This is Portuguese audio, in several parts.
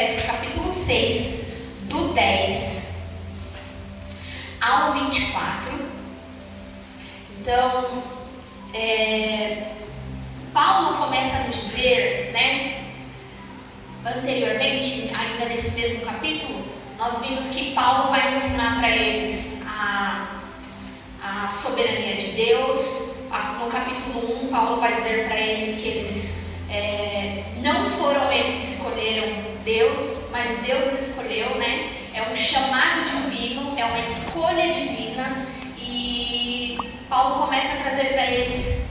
Efésios capítulo 6, do 10 ao 24. Então, Paulo começa a nos dizer, né, anteriormente, ainda nesse mesmo capítulo, nós vimos que Paulo vai ensinar para eles a soberania de Deus. No capítulo 1, Paulo vai dizer para eles que eles não foram eles que escolheram Deus, mas Deus os escolheu, né? É um chamado divino, é uma escolha divina. E Paulo começa a trazer para eles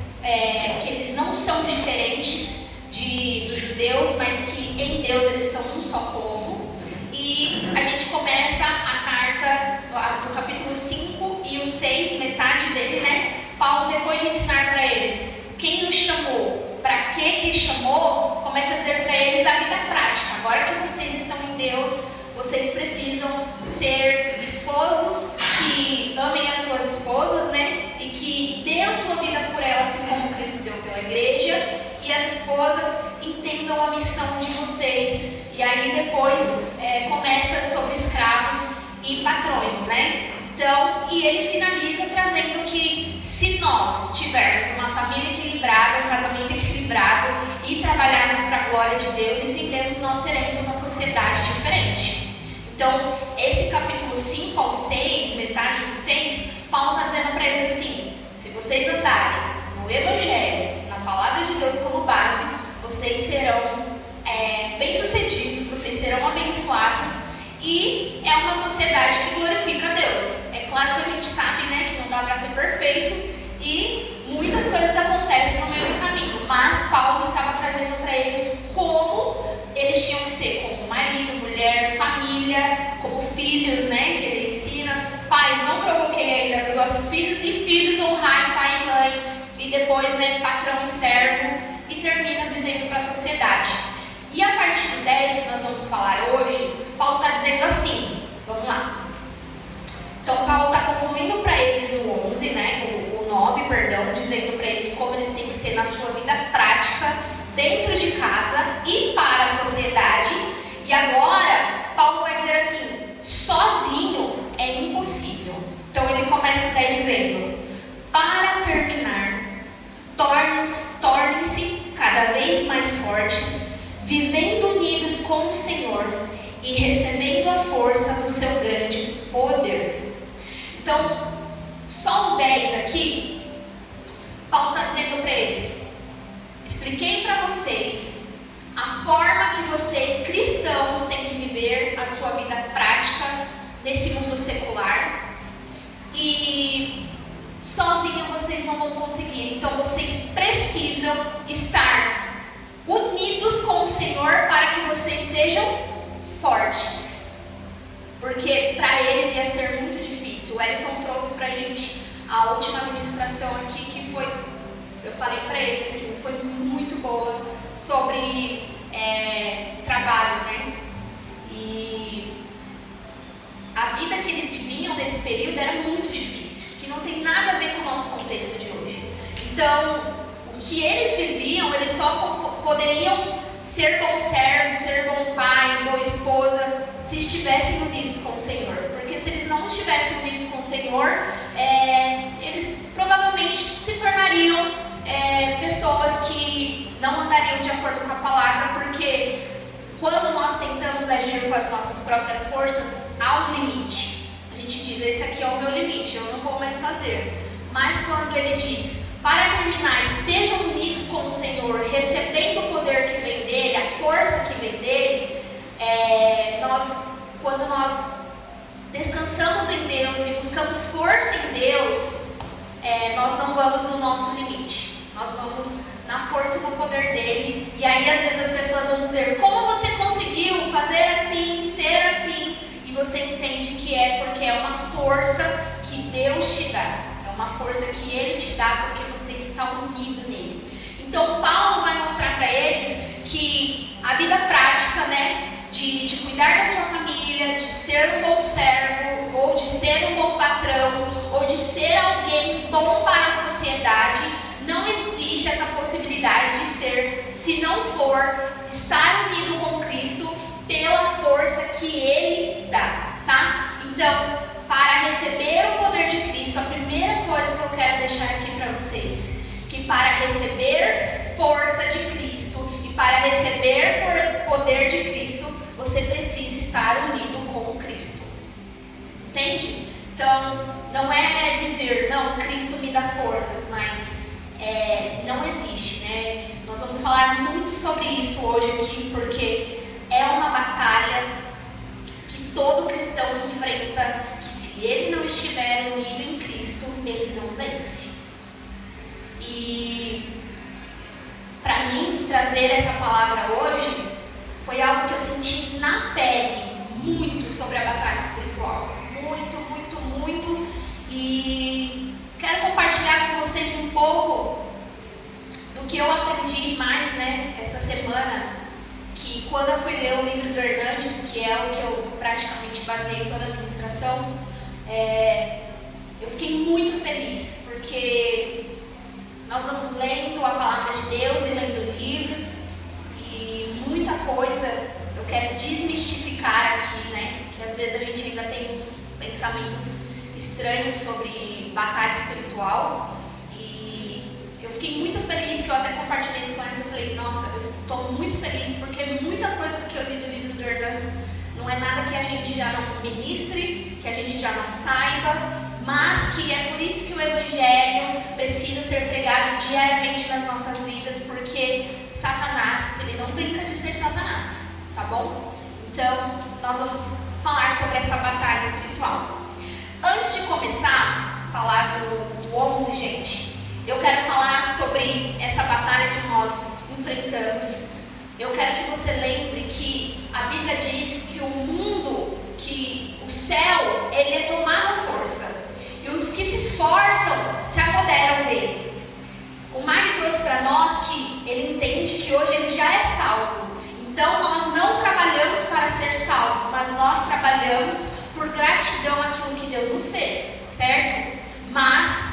que eles não são diferentes dos judeus, mas que em Deus eles são um só povo. E a gente começa a carta no capítulo 5 e o 6, metade dele, né? Paulo, depois de ensinar para eles quem nos chamou, para que chamou, começa a dizer para eles a vida prática. Agora que vocês estão em Deus, vocês precisam ser esposos que amem as suas esposas, né? E que dê a sua vida por elas, assim como Cristo deu pela igreja. E as esposas entendam a missão de vocês. E aí depois começa sobre escravos e patrões, né? Então, e ele finaliza trazendo que se nós tivermos uma família equilibrada, um casamento equilibrado e trabalharmos para a glória de Deus, entendemos que nós teremos uma sociedade diferente. Então, esse capítulo 5 ao 6, metade do 6, Paulo está dizendo para eles assim: se vocês andarem no Evangelho, na palavra de Deus como base, vocês serão bem-sucedidos, vocês serão abençoados, e é uma sociedade que glorifica a Deus. É claro que a gente sabe, né, que não dá para ser perfeito e muitas coisas acontecem no meio do caminho, mas Paulo estava trazendo para eles como eles tinham que ser, como marido, mulher, família, como filhos, né, que ele ensina: pais, não provoquei a ira dos vossos filhos, e filhos, honrai pai e mãe, e depois, né, patrão e servo, e termina dizendo para a sociedade. E a partir do 10, que nós vamos falar hoje, Paulo está dizendo assim, vamos lá. Então, Paulo está concluindo para eles o 11, né, o 9, perdão, dizendo para eles como eles têm que ser na sua vida prática, dentro de casa e para a sociedade. E agora, Paulo vai dizer assim: sozinho é impossível. Então, ele começa o 10 dizendo: para terminar, tornem-se cada vez mais fortes, vivendo unidos com o Senhor e recebendo a força do seu grande poder. Então, só o 10 aqui, Paulo está dizendo para eles: expliquei para vocês a forma que vocês, cristãos, têm que viver a sua vida prática nesse mundo secular, e sozinho vocês não vão conseguir. Então, vocês precisam estar unidos com o Senhor para que vocês sejam fortes, porque para eles ia ser muito difícil. O Wellington trouxe pra gente a última ministração aqui, que foi, eu falei pra ele assim, foi muito boa, sobre trabalho, né? E a vida que eles viviam nesse período era muito difícil, que não tem nada a ver com o nosso contexto de hoje. Então, o que eles viviam, eles só poderiam ser bom servo, ser bom pai, boa esposa, se estivessem unidos com o Senhor. Porque se eles não estivessem unidos com o Senhor, eles provavelmente se tornariam pessoas que não andariam de acordo com a palavra, porque quando nós tentamos agir com as nossas próprias forças, há um limite. A gente diz: esse aqui é o meu limite, eu não vou mais fazer. Mas quando ele diz: para terminar, estejam unidos com o Senhor, recebendo o poder que vem dele, a força que vem dele, quando nós descansamos em Deus e buscamos força em Deus, nós não vamos no nosso limite, nós vamos na força e no poder dele. E aí às vezes as pessoas vão dizer: como você conseguiu fazer assim, ser assim? E você entende que é porque é uma força que Deus te dá, é uma força que ele te dá porque você está unido nele. Então Paulo vai mostrar para eles que a vida prática, né, de cuidar da sua família, de ser um bom servo, ou de ser um bom patrão, ou de ser alguém bom para a sociedade, não existe essa possibilidade de ser, se não for estar unido com Cristo pela sobre isso hoje aqui, porque é uma batalha que todo cristão enfrenta, que se ele não estiver unido em Cristo, ele não vence. E para mim, trazer essa palavra hoje foi algo que eu senti na pele muito sobre a batalha espiritual. Muito. E quero compartilhar com vocês um pouco do que eu aprendi mais, essa semana, que quando eu fui ler o livro do Hernandes, que é o que eu praticamente baseei toda a ministração, eu fiquei muito feliz, porque nós vamos lendo a palavra de Deus e lendo livros, e muita coisa eu quero desmistificar aqui, que às vezes a gente ainda tem uns pensamentos estranhos sobre batalha espiritual, e eu fiquei muito feliz, que eu até compartilhei isso com ela, eu falei, nossa, eu estou muito feliz, porque muita coisa que eu li do livro do Hernandes não é nada que a gente já não ministre, que a gente já não saiba, mas que é por isso que o Evangelho precisa ser pregado diariamente nas nossas vidas, porque Satanás, ele não brinca de ser Satanás, tá bom? Então, nós vamos falar sobre essa batalha espiritual. Antes de começar a falar do 11, gente, eu quero falar sobre essa batalha que nós enfrentamos. Eu quero que você lembre que a Bíblia diz que o mundo, que o céu, ele é tomado à força. E os que se esforçam se apoderam dele. O Mário trouxe para nós que ele entende que hoje ele já é salvo. Então nós não trabalhamos para ser salvos, mas nós trabalhamos por gratidão àquilo que Deus nos fez, certo? Mas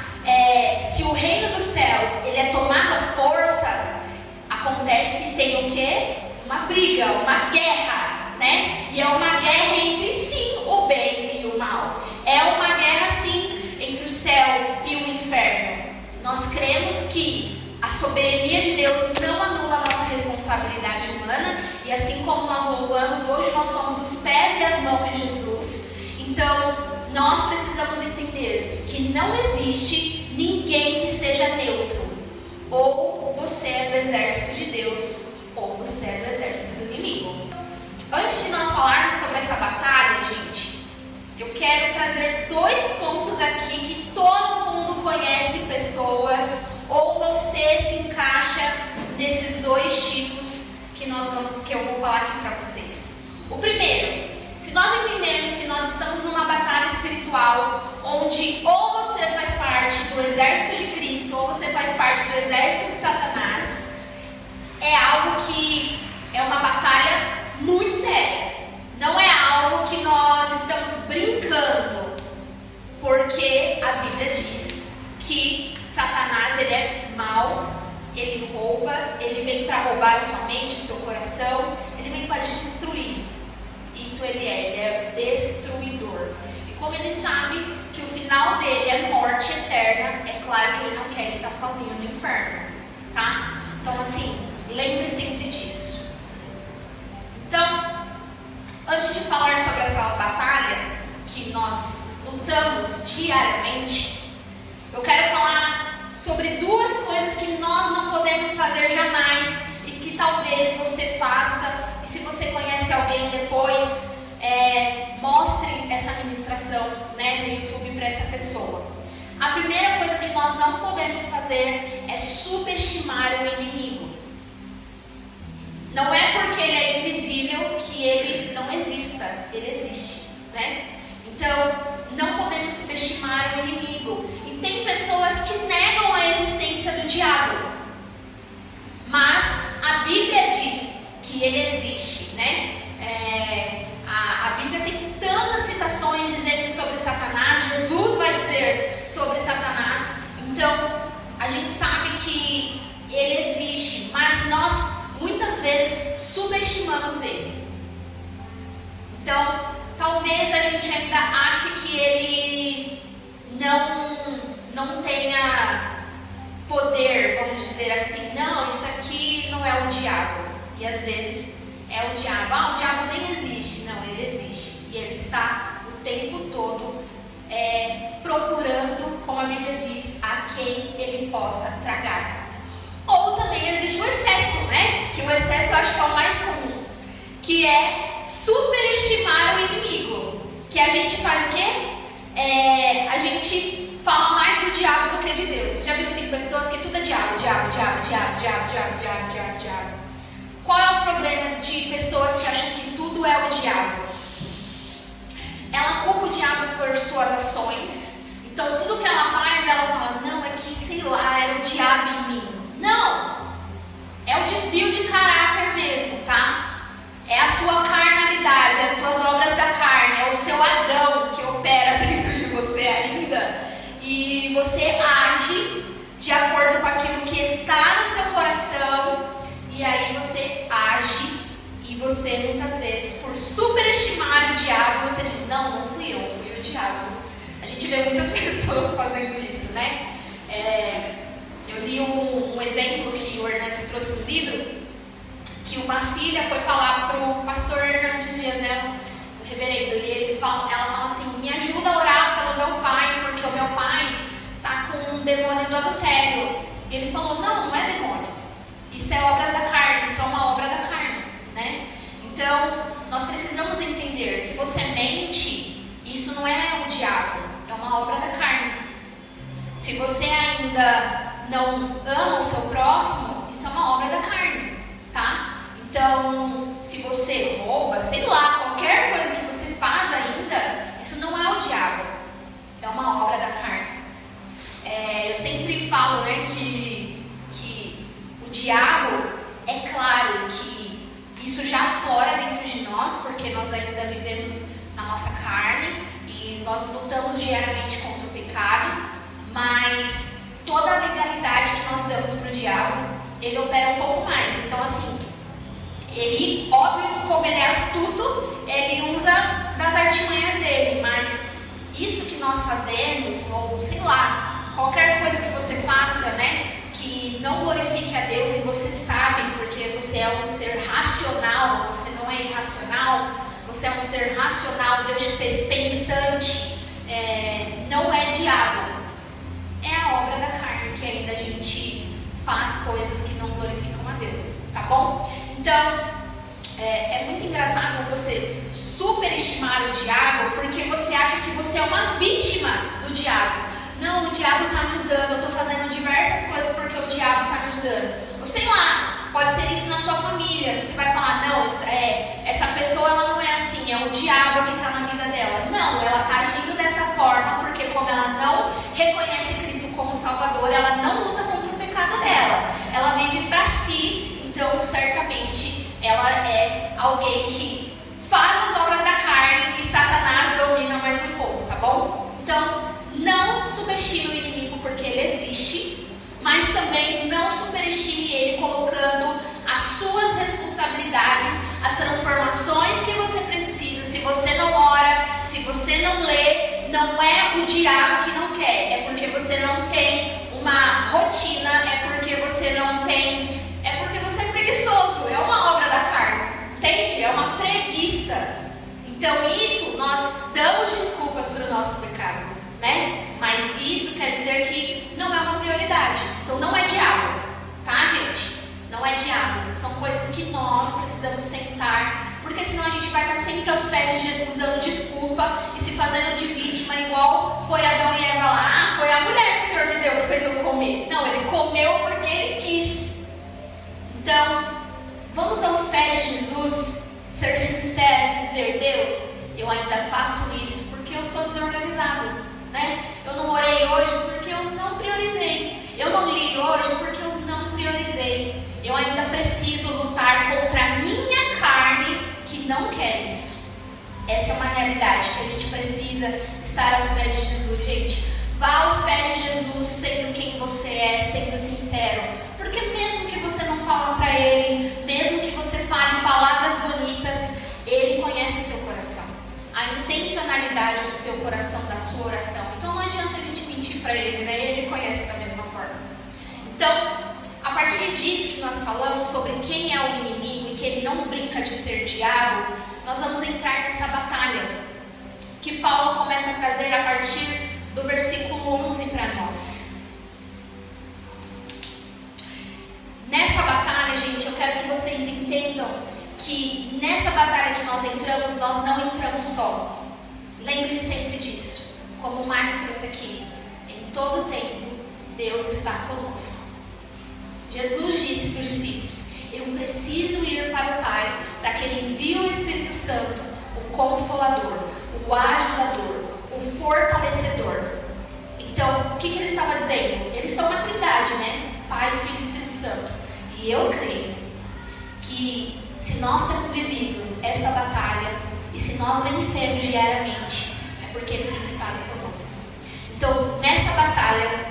se o reino dos céus ele é tomado à força, acontece que tem o quê? Uma briga, uma guerra, E é uma guerra entre sim o bem e o mal. É uma guerra sim entre o céu e o inferno. Nós cremos que a soberania de Deus não anula a nossa responsabilidade humana, e assim como nós louvamos, hoje nós somos os pés e as mãos de Jesus. Então, nós precisamos entender que não existe ninguém que seja neutro. Ou você é do exército de Deus, ou você é do exército do inimigo. Antes de nós falarmos sobre essa batalha, gente, eu quero trazer 2 pontos aqui que todo mundo conhece pessoas, ou você se encaixa nesses 2 tipos que eu vou falar aqui para vocês. O primeiro, se nós entendemos que nós estamos numa batalha espiritual, onde ou você faz parte do exército de Cristo, ou você faz parte do exército de Satanás, é algo que é uma batalha muito séria. Não é algo que nós estamos brincando, porque a Bíblia diz que Satanás, ele é mau, ele rouba, ele vem para roubar a sua mente, o seu coração, ele vem para te destruir. Isso ele é destruidor. E como ele sabe que o final dele é morte eterna, é claro que ele não quer estar sozinho no inferno, tá? Então assim, lembre sempre disso. Então, antes de falar sobre essa batalha que nós lutamos diariamente, eu quero falar sobre 2 coisas que nós não podemos fazer jamais e que talvez você faça, e se você conhece alguém depois, mostre essa ministração no YouTube para essa pessoa. A primeira coisa que nós não podemos fazer é subestimar o inimigo. Não é porque ele é invisível que ele não exista, ele existe, Então, não podemos subestimar o inimigo. E tem pessoas que negam a existência do diabo, mas a Bíblia diz que ele existe, A Bíblia tem tantas citações dizendo sobre Satanás, Jesus vai dizer sobre Satanás. Então, a gente sabe que ele existe, mas nós muitas vezes subestimamos ele. Então, talvez a gente ainda ache que ele não tenha poder, vamos dizer assim. Não, isso aqui não é o diabo. E às vezes é o diabo. O diabo nem existe. Não, ele existe. E ele está o tempo todo procurando, como a Bíblia diz, a quem ele possa tragar. Ou também existe o excesso, Que o excesso que a gente faz o quê? A gente fala mais do diabo do que de Deus. Você já viu? Tem pessoas que tudo é diabo. Qual é o problema de pessoas que acham que tudo é o diabo? Ela culpa o diabo por suas ações. Então tudo que ela faz, ela fala, não, é que sei lá, era o diabo em mim. Não! É o desvio de caráter mesmo, tá? É a sua carnalidade, as suas obras da carne, é o seu Adão que opera dentro de você ainda. E você age de acordo com aquilo que está no seu coração. E aí você age e você muitas vezes, por superestimar o diabo, você diz, não fui eu, fui o diabo. A gente vê muitas pessoas fazendo isso, né? Eu li um exemplo que o Hernandes trouxe no livro, que uma filha foi falar para o pastor Hernandes Dias, né, o reverendo, e ela fala assim, me ajuda a orar pelo meu pai, porque o meu pai está com um demônio do adultério. E ele falou, não é demônio, isso é obra da carne, isso é uma obra da carne, né? Então, nós precisamos entender, se você mente, isso não é o diabo, é uma obra da carne. Se você ainda não ama o seu próximo, isso é uma obra da carne, tá? Então, se você rouba, sei lá, qualquer coisa que você faz ainda, isso não é o diabo, é uma obra da carne. Eu sempre falo, né, que o diabo, é claro que isso já aflora dentro de nós, porque nós ainda vivemos na nossa carne e nós lutamos diariamente contra o pecado, mas toda a legalidade que nós damos para o diabo, ele opera um pouco mais. Então, assim, ele, óbvio, como ele é astuto, ele usa das artimanhas dele, mas isso que nós fazemos, ou sei lá, qualquer coisa que você faça, né, que não glorifique a Deus e você sabe, porque você é um ser racional, você não é irracional, você é um ser racional, Deus te fez pensante, não é diabo, é a obra da carne, que ainda a gente faz coisas que não glorificam a Deus, tá bom? Então, é muito engraçado você superestimar o diabo, porque você acha que você é uma vítima do diabo. Não, o diabo está me usando, eu estou fazendo diversas coisas porque o diabo está me usando. Ou sei lá, pode ser isso na sua família. Você vai falar, não, essa pessoa ela não é assim, é o diabo que está na vida dela. Não, ela está agindo dessa forma porque como ela não reconhece Cristo como Salvador, ela não luta contra o pecado dela. Ela vive para si, então certamente ela é alguém que faz as obras da carne e Satanás domina mais um pouco, tá bom? Então, não subestime o inimigo porque ele existe, mas também não superestime ele colocando as suas responsabilidades, as transformações que você precisa. Se você não ora, se você não lê, não é o diabo que não quer, é porque você não tem uma rotina, é porque você não tem, é porque você é preguiçoso, é uma obra da carne, entende? É uma preguiça. Então isso, nós damos desculpas para o nosso pecado, né? Mas isso quer dizer que não é uma prioridade. Então não é diabo, tá, gente? Não é diabo. São coisas que nós precisamos sentar, porque senão a gente vai estar sempre aos pés de Jesus dando desculpa e se fazendo de vítima, igual foi Adão e Eva lá. Ah, foi a mulher que o Senhor me deu que fez eu comer. Não, ele comeu porque ele quis. Então, vamos aos pés de Jesus, ser sinceros e dizer, Deus, eu ainda faço isso porque eu sou desorganizado, né? Eu não orei hoje porque eu não priorizei. Eu não li hoje porque eu não priorizei. Eu ainda preciso lutar contra a minha carne que não quer isso. Essa é uma realidade que a gente precisa estar aos pés de Jesus, gente. Vá aos pés de Jesus sendo quem você é, sendo sincero. Porque mesmo que você não fale para Ele, mesmo que você fale palavras bonitas, Ele conhece o seu coração. A intencionalidade do seu coração, da sua oração. Então não adianta a gente mentir para Ele, né? Ele conhece da mesma forma. Então, a partir disso que nós falamos sobre quem é o inimigo e que ele não brinca de ser diabo, nós vamos entrar nessa batalha que Paulo começa a trazer a partir do versículo 11 para nós. Nessa batalha, gente, eu quero que vocês entendam que nessa batalha que nós entramos, nós não entramos só. Lembre sempre disso. Como o Mário trouxe aqui, em todo tempo, Deus está conosco. Jesus disse para os discípulos: eu preciso ir para o Pai, para que Ele envie o Espírito Santo, o Consolador, o Ajudador, o Fortalecedor. Então, o que ele estava dizendo? Eles são uma trindade, né? Pai, Filho e Espírito Santo. E eu creio que se nós temos vivido essa batalha e se nós vencemos diariamente, é porque Ele tem estado conosco. Então, nessa batalha,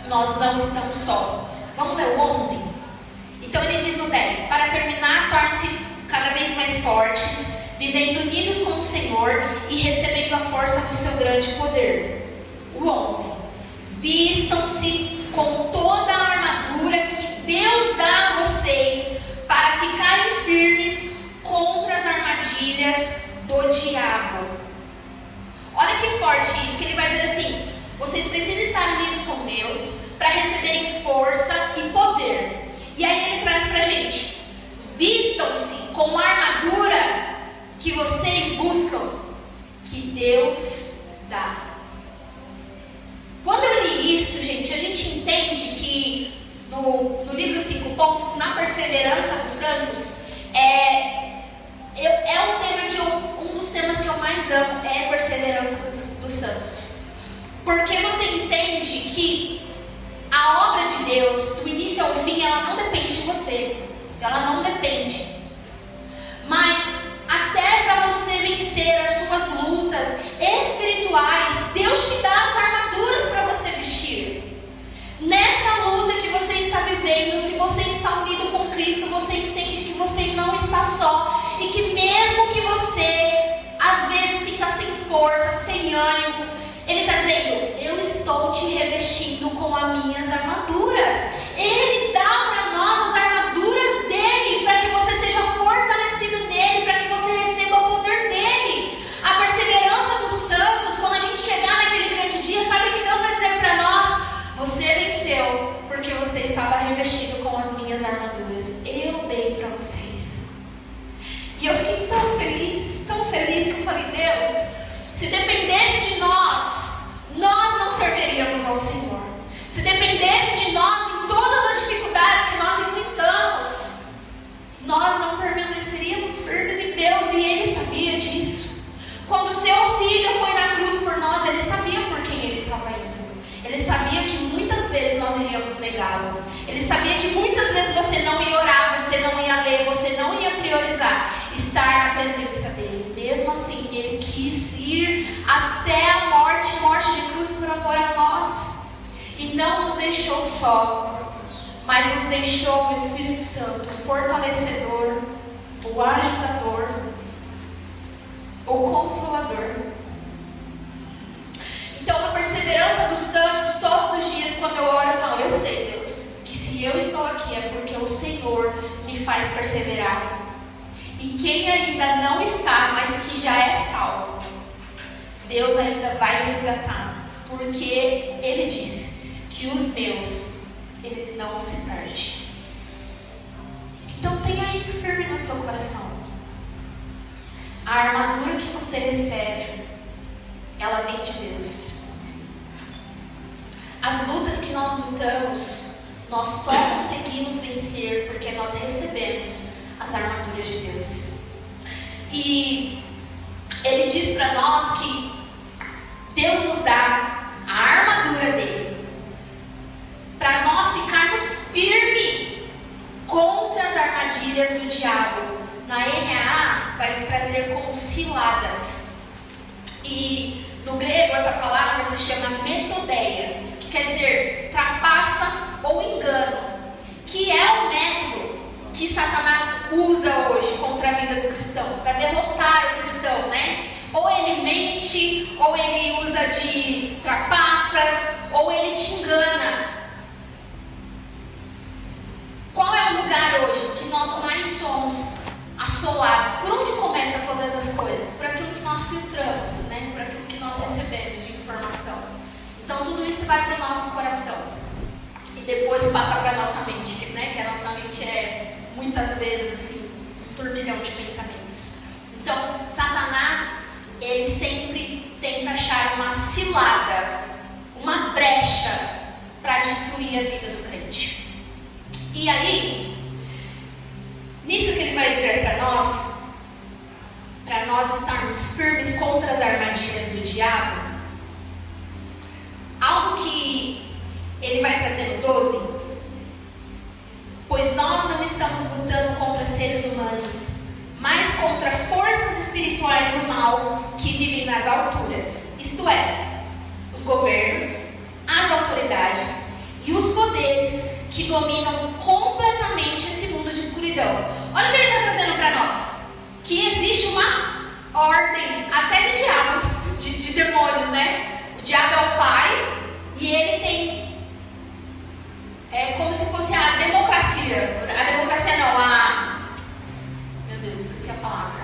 nós não estamos só. Vamos ler o 11? Então ele diz no 10: para terminar, tornem-se cada vez mais fortes, vivendo unidos com o Senhor e recebendo a força do seu grande poder. O 11: vistam-se com toda a armadura que Deus dá a vocês para ficarem firmes contra as armadilhas do diabo. Olha que forte isso, que ele vai dizer assim: vocês precisam estar unidos com Deus para receberem força e poder. E aí ele traz pra gente: vistam-se com a armadura que vocês buscam, que Deus dá. Quando eu li isso, gente, a gente entende que no livro 5 pontos, na perseverança dos santos, um tema que um dos temas que eu mais amo é a perseverança dos santos. Porque você entende que a obra de Deus, do início ao fim, ela não depende de você. Ela não depende. Mas até para você vencer as suas lutas espirituais, Deus te dá as armaduras para você vestir. Nessa luta que você está vivendo, se você está unido com Cristo, você entende que você não está só. E que mesmo que você, às vezes, sinta sem força, sem ânimo, Ele está dizendo: eu estou te revestindo com as minhas armaduras. Ele dá para nós as armaduras dele, para que você seja fortalecido nele, para que você receba o poder dele. A perseverança dos santos, quando a gente chegar naquele grande dia, sabe o que Deus vai dizer para nós? Você venceu, porque você estava revestido com as minhas armaduras. Eu dei para vocês. E eu fiquei tão feliz que eu falei: Deus, se dependesse de nós não serviríamos ao Senhor. Se dependesse de nós em todas as dificuldades que nós enfrentamos, nós não permaneceríamos firmes em Deus, e Ele sabia disso. Quando seu filho foi na cruz por nós, Ele sabia por quem Ele estava indo. Ele sabia que muitas vezes nós iríamos negá-lo. Ele sabia que muitas vezes você não ia orar, você não ia ler, você não ia priorizar estar na presença dele. Mesmo assim, Ele quis ir até a morte de cruz por amor a nós. E não nos deixou só, mas nos deixou o Espírito Santo, o fortalecedor, o ajudador, o consolador. Então, a perseverança dos santos, todos os dias, quando eu oro, eu falo: eu sei, Deus, que se eu estou aqui é porque o Senhor me faz perseverar. E quem ainda não está, mas que já é salvo, Deus ainda vai resgatar, porque Ele disse que os meus, Ele não se perde. Então tenha isso firme no seu coração. A armadura que você recebe, ela vem de Deus. As lutas que nós lutamos, nós só conseguimos vencer porque nós recebemos as armaduras de Deus. E Ele diz para nós que Deus nos dá a armadura dele para nós ficarmos firmes contra as armadilhas do diabo. Na NAA vai trazer como ciladas. E no grego essa palavra se chama metodeia, que quer dizer trapaça ou engano, que é o método que Satanás usa hoje contra a vida do cristão, para derrotar o cristão, né? Ou ele mente, ou ele usa de trapaças, ou ele te engana. Qual é o lugar hoje que nós mais somos assolados? Por onde começa todas as coisas? Por aquilo que nós filtramos, né? Por aquilo que nós recebemos de informação. Então tudo isso vai para o nosso coração e depois passa para a nossa mente, né? Que a nossa mente é muitas vezes assim um turbilhão de pensamentos. Então Satanás, ele sempre E aí, nisso que ele vai dizer para nós estarmos firmes contra as armadilhas do diabo, algo que ele vai trazer no 12, pois nós não estamos lutando contra seres humanos, mas contra forças espirituais do mal que vivem nas alturas, isto é, os governos, as autoridades e os poderes que dominam completamente esse mundo de escuridão. Olha o que ele está trazendo para nós, que existe uma ordem até de diabos, de demônios, né? O diabo é o pai e ele tem como se fosse a democracia. A democracia não, meu Deus, esqueci a palavra.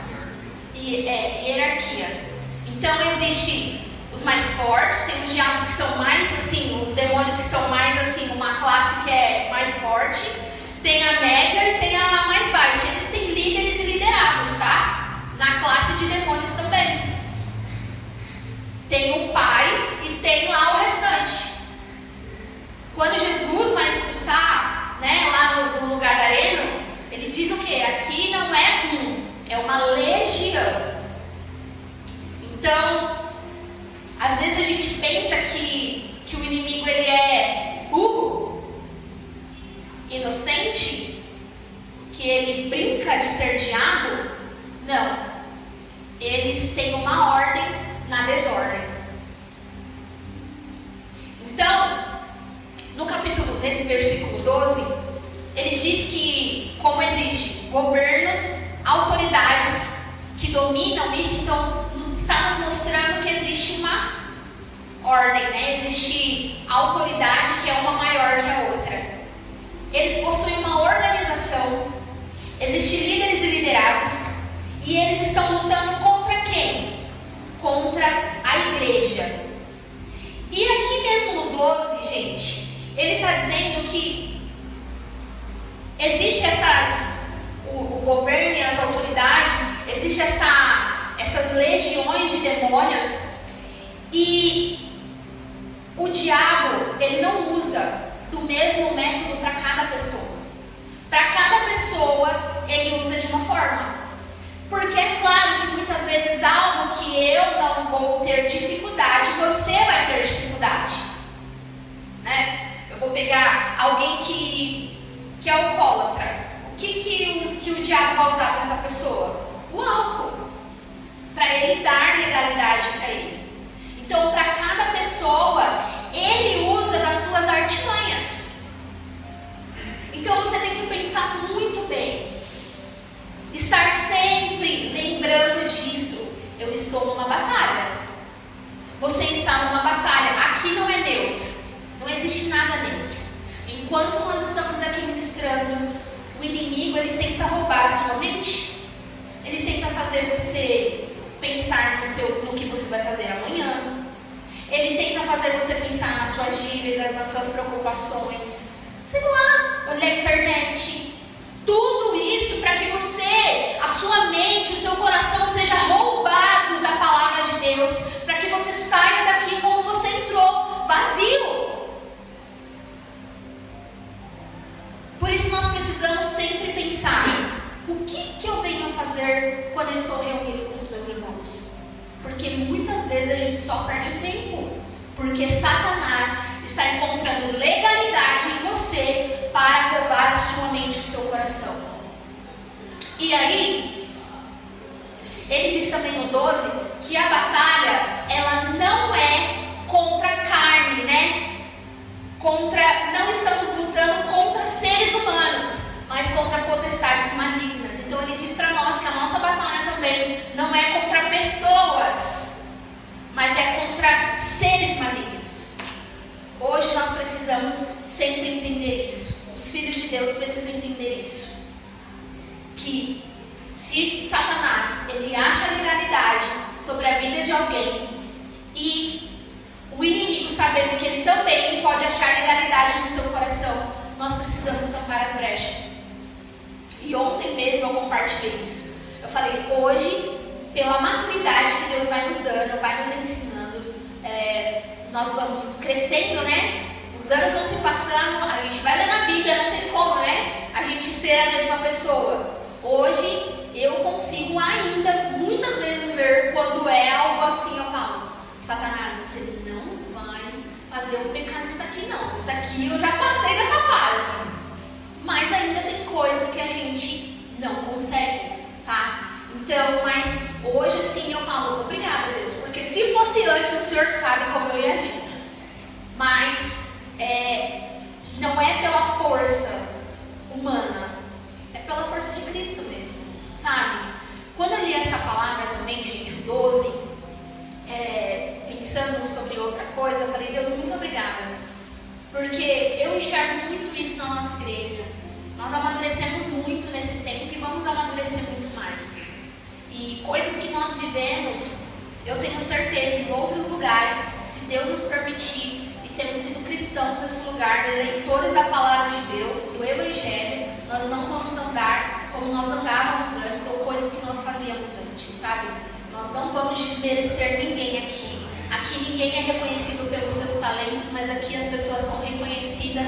Hierarquia. Então existe os mais fortes, tem os diabos que são mais assim, os demônios que são mais assim, uma classe que é mais forte, tem a média e tem a mais baixa. Existem líderes e liderados, tá? Na classe de demônios também. Tem o pai e tem lá o restante. Quando Jesus vai expulsar, né, lá no lugar da arena, ele diz o quê? Aqui não é é uma legião. Então, às vezes a gente pensa que o inimigo ele é burro, inocente, que ele brinca de ser diabo. Não. Eles têm uma ordem na desordem. Então, nesse versículo 12, ele diz que como existe governos, autoridades que dominam isso, então está nos mostrando que existe uma ordem, né? Existe autoridade que é uma maior que a outra. Eles possuem uma organização, existem líderes e liderados, e eles estão lutando contra quem? Contra a igreja. E aqui mesmo no 12, gente, ele está dizendo que existe o governo e as autoridades, existe essas legiões de demônios, e o diabo, ele não usa do mesmo método para cada pessoa. Para cada pessoa, ele usa de uma forma. Porque é claro que muitas vezes algo que eu não vou ter dificuldade, você vai ter dificuldade, né? Eu vou pegar alguém que é alcoólatra. O que o diabo vai usar para essa pessoa? O álcool, para ele dar legalidade para ele. Então, para cada pessoa, ele usa das suas artimanhas. Então, você tem que pensar muito bem. Estar sempre lembrando disso. Eu estou numa batalha. Você está numa batalha. Aqui não é neutro. Não existe nada neutro. Enquanto nós estamos aqui ministrando, o inimigo, ele tenta roubar a sua mente. Ele tenta fazer você pensar no que você vai fazer amanhã. Ele tenta fazer você pensar nas suas dívidas, nas suas preocupações. Sei lá, olhar a internet. Tudo isso para que você, a sua mente, o seu coração seja roubado da palavra de Deus, para que você saia daqui como você entrou, vazio. Por isso nós precisamos sempre pensar, o que eu venho a fazer quando eu estou reunido com os meus irmãos? Porque muitas vezes a gente só perde tempo, porque Satanás está encontrando legalidade em você para roubar a sua mente e o seu coração. E aí, ele diz também no 12 que a batalha, ela não é contra a carne, né? Não estamos lutando contra seres humanos, mas contra potestades malignas. Então ele diz para nós que a nossa batalha também não é contra pessoas, mas é contra seres malignos. Hoje nós precisamos sempre entender isso. Os filhos de Deus precisam entender isso. Que se Satanás, ele acha legalidade sobre a vida de alguém, e o inimigo sabendo que ele também pode achar legalidade no seu coração, nós precisamos tampar as brechas. E ontem mesmo eu compartilhei isso. Eu falei, hoje, pela maturidade que Deus vai nos dando, vai nos ensinando, nós vamos crescendo, né? Os Os anos vão se passando, a gente vai ler na Bíblia, não tem como, né? A gente ser a mesma pessoa. Hoje, eu consigo ainda, muitas vezes, ver quando é algo assim, eu falo, Satanás, você não vai fazer eu pecar nisso aqui não. Isso aqui eu já passei dessa fase. Mas ainda tem coisas que a gente não consegue, tá? Então, mas hoje assim eu falo, obrigada Deus, porque se fosse antes o Senhor sabe como eu ia agir. Mas não é pela força humana, é pela força de Cristo mesmo, sabe? Quando eu li essa palavra também, gente, o 12, pensando sobre outra coisa, eu falei, Deus, muito obrigada, porque eu enxergo muito isso na nossa igreja. Nós amadurecemos muito nesse tempo e vamos amadurecer muito mais. E coisas que nós vivemos, eu tenho certeza, em outros lugares, se Deus nos permitir, e temos sido cristãos nesse lugar, leitores da palavra de Deus, do Evangelho, nós não vamos andar como nós andávamos antes, ou coisas que nós fazíamos antes, sabe? Nós não vamos desmerecer ninguém aqui. Aqui ninguém é reconhecido pelos seus talentos, mas aqui as pessoas são reconhecidas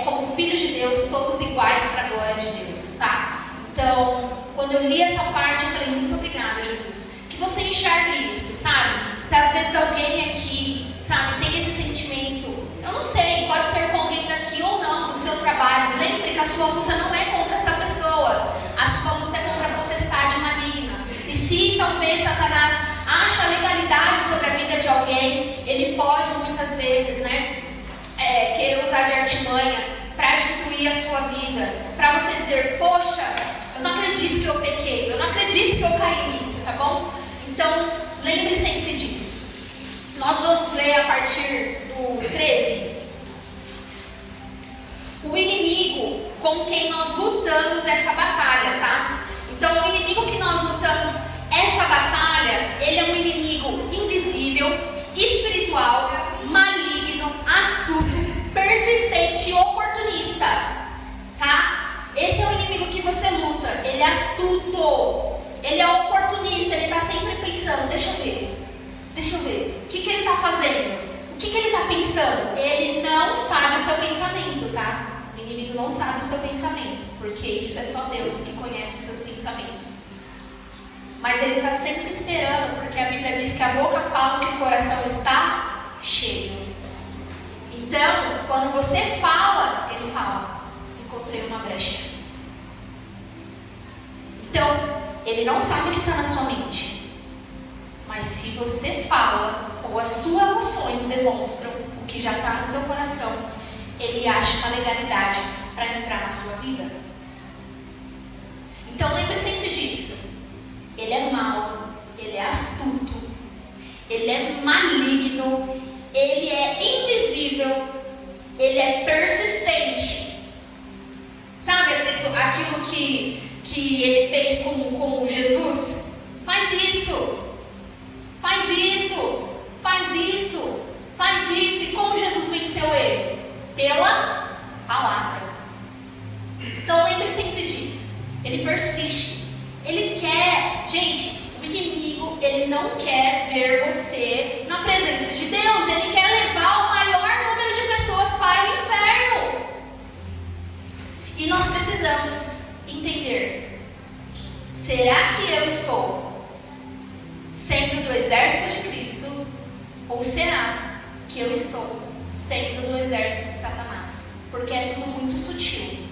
como filhos de Deus, todos iguais para a glória de Deus, tá? Então, quando eu li essa parte, eu falei, muito obrigada, Jesus. Que você enxergue isso, sabe? Se às vezes alguém aqui, sabe, tem esse sentimento, eu não sei, pode ser com alguém daqui ou não, no seu trabalho. Lembre que a sua luta não é contra essa pessoa, a sua luta é contra a potestade maligna. E se talvez Satanás acha legalidade sobre a vida de alguém, ele pode muitas vezes, né, querer usar de artimanha para destruir a sua vida, para você dizer, poxa, eu não acredito que eu pequei, eu não acredito que eu caí nisso, tá bom? Então, lembre sempre disso. Nós vamos ler a partir do 13. O inimigo com quem nós lutamos essa batalha, tá? Então, o inimigo que nós lutamos essa batalha, ele é um inimigo invisível, espiritual, maligno, astuto, persistente e oportunista, tá? Esse é o inimigo que você luta. Ele é astuto, ele é oportunista, ele está sempre pensando, deixa eu ver, o que ele está fazendo? O que ele está pensando? Ele não sabe o seu pensamento, tá? O inimigo não sabe o seu pensamento, porque isso é só Deus que conhece os seus pensamentos. Mas ele está sempre esperando, porque a Bíblia diz que a boca fala que o coração está cheio. Então, quando você fala, ele fala, encontrei uma brecha. Então, ele não sabe o que está na sua mente. Mas se você fala, ou as suas ações demonstram o que já está no seu coração, ele acha uma legalidade para entrar na sua vida. Então, lembre sempre disso. Ele é mau, ele é astuto, ele é maligno, ele é invisível, ele é persistente. Sabe aquilo que ele fez com Jesus? Faz isso, faz isso, faz isso, faz isso. E como Jesus venceu ele? Pela palavra. Então lembre sempre disso. Ele persiste. Ele quer, gente, o inimigo, ele não quer ver você na presença de Deus. Ele quer levar o maior número de pessoas para o inferno. E nós precisamos entender, será que eu estou sendo do exército de Cristo? Ou será que eu estou sendo do exército de Satanás? Porque é tudo muito sutil.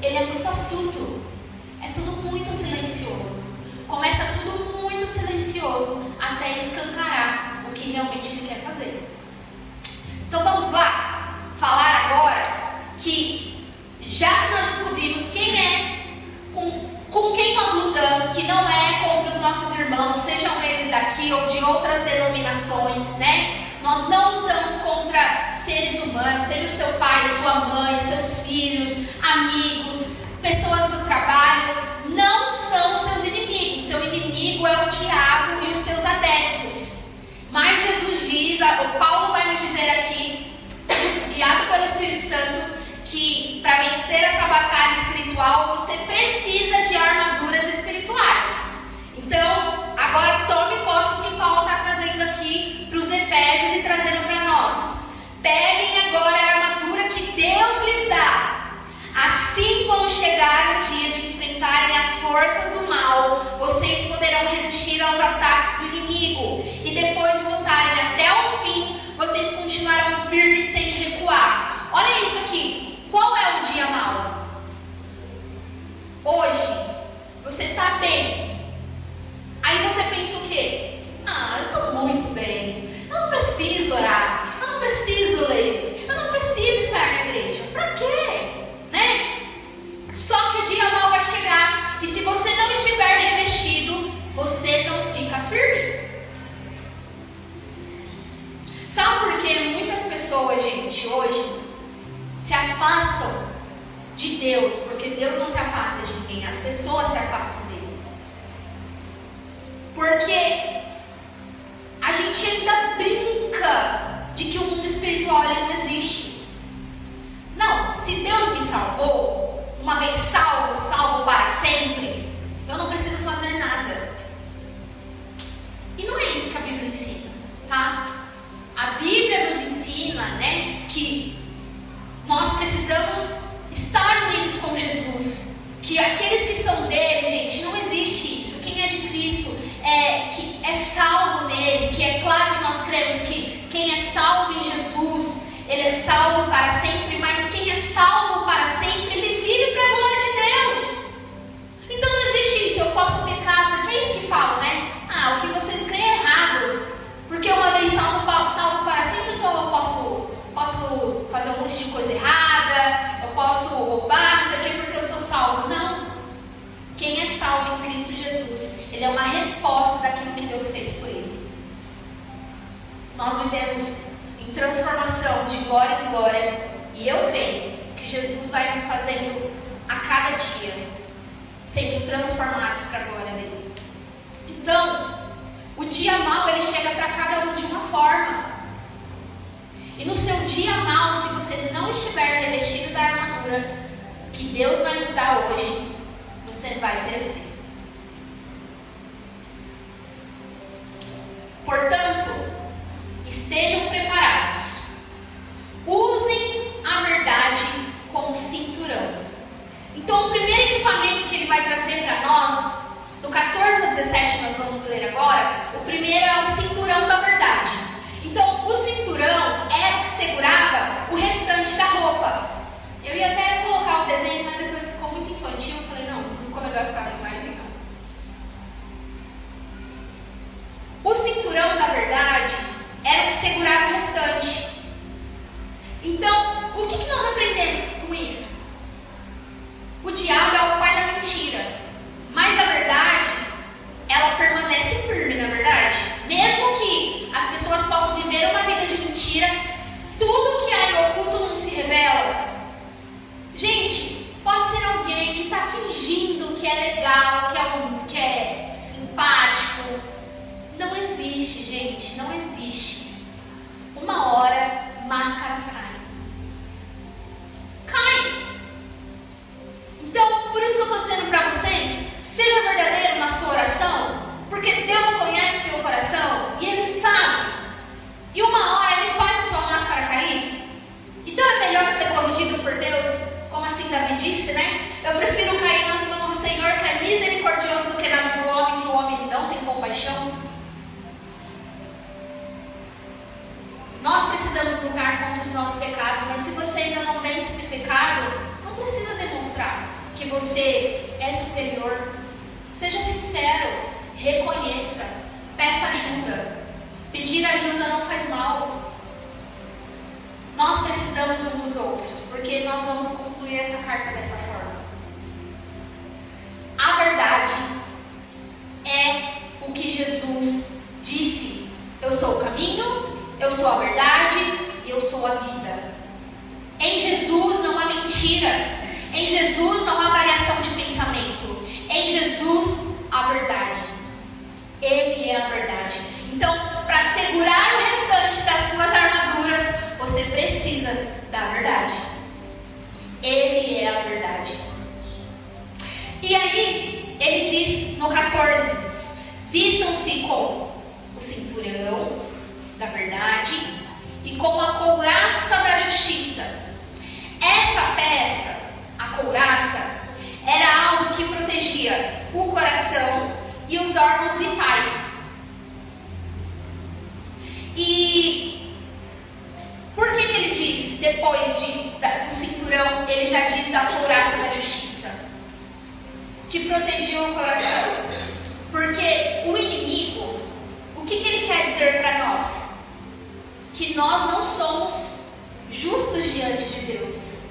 Ele é muito astuto. É tudo muito silencioso. Começa tudo muito silencioso até escancarar o que realmente ele quer fazer. Então vamos lá falar agora que já que nós descobrimos quem é, com quem nós lutamos, que não é contra os nossos irmãos, sejam eles daqui ou de outras denominações, né? Nós não lutamos contra seres humanos, seja o seu pai, sua mãe, seus filhos, amigos, pessoas do trabalho. Não são seus inimigos. Seu inimigo é o diabo e os seus adeptos. Mas Jesus diz, o Paulo vai nos dizer aqui, guiado pelo Espírito Santo, que para vencer essa batalha espiritual, você precisa de armaduras espirituais. Então, agora tome posse do que Paulo está trazendo aqui para os Efésios e trazendo para nós. enfrentarem as forças do mal, vocês poderão resistir aos ataques do inimigo. E depois de lutarem até o fim, vocês continuarão firmes sem recuar. Olha isso aqui. Qual é o dia mau? Hoje, você está bem. Aí você pensa o quê? Eu estou muito bem. Eu não preciso orar. Eu não preciso ler. Eu não preciso estar na igreja. Para quê? Né? Só que o dia mau vai chegar. E se você não estiver revestido, você não fica firme. Sabe por que muitas pessoas, gente, hoje se afastam de Deus? Porque Deus não se afasta de ninguém. As pessoas se afastam dele. Porque a gente ainda brinca de que o mundo espiritual ele não existe. Não, se Deus me salvou, uma vez salvo, salvo para sempre, eu não preciso fazer nada. E não é isso que a Bíblia ensina, tá? A Bíblia nos ensina, né, que nós precisamos estar unidos com Jesus. Que aqueles que são dele, gente, não existe isso. Quem é de Cristo que é salvo nele, que é claro que nós cremos que quem é salvo em Jesus, ele é salvo para sempre, mas quem é salvo para sempre, ele vive para a glória de Deus. Então não existe isso, eu posso pecar, porque é isso que falam, né? O que vocês creem é errado, porque uma vez salvo para sempre, então eu posso fazer um monte de coisa errada, eu posso roubar, não sei o que, porque eu sou salvo. Não. Quem é salvo em Cristo Jesus, ele é uma resposta daquilo que Deus fez por ele. Nós vivemos em transformação de glória em glória, e eu creio que Jesus vai nos fazendo a cada dia, sendo transformados para a glória dele. Então, o dia mau ele chega para cada um de uma forma. E no seu dia mau, se você não estiver revestido da armadura que Deus vai nos dar hoje, você vai perecer. Portanto, estejam preparados. Usem a verdade como cinturão. Então, o primeiro equipamento que ele vai trazer para nós, do 14 ao 17, nós vamos ler agora. O primeiro é o cinturão da verdade. Então, o cinturão era o que segurava o restante da roupa. Eu ia até colocar o desenho, mas depois ficou muito infantil. Eu falei, não ficou legal essa imagem, não. O cinturão da verdade era o que segurava o restante. Então, o que nós aprendemos com isso? O diabo é o pai da mentira, mas a verdade, ela permanece firme, na verdade. Mesmo que as pessoas possam viver uma vida de mentira, tudo que há em oculto não se revela. Gente, pode ser alguém que está fingindo que é legal, que é simpático. Não existe, gente, não existe. Uma hora, máscaras caem. Então, por isso que eu estou dizendo para vocês, seja verdadeiro na sua oração, porque Deus conhece seu coração e Ele sabe. E uma hora Ele faz a sua máscara cair. Então é melhor ser corrigido por Deus, como assim Davi disse, né? Eu prefiro cair nas mãos do Senhor, que é misericordioso, do que na mão do homem, que o homem não tem compaixão. Nós precisamos lutar contra os nossos pecados, mas se você ainda não vence esse pecado, não precisa demonstrar que você é superior. Seja sincero, reconheça, peça ajuda. Pedir ajuda não faz mal. Nós precisamos uns dos outros, porque nós vamos concluir essa carta dessa forma. A verdade é o que Jesus disse: eu sou o caminho, eu sou a verdade e eu sou a vida. Em Jesus não há mentira. Em Jesus não há variação de pensamento. Em Jesus a verdade. Ele é a verdade. Então, para segurar o restante das suas armaduras, você precisa da verdade. Ele é a verdade. E aí, ele diz no 14: vistam-se com o cinturão da verdade e com a couraça da justiça. Essa peça, a couraça, era algo que protegia protegia o coração e os órgãos vitais. E por que ele diz, depois do cinturão, ele já diz da couraça da justiça, que protegia o coração? Porque o inimigo, o que ele quer dizer para nós? Que nós não somos justos diante de Deus.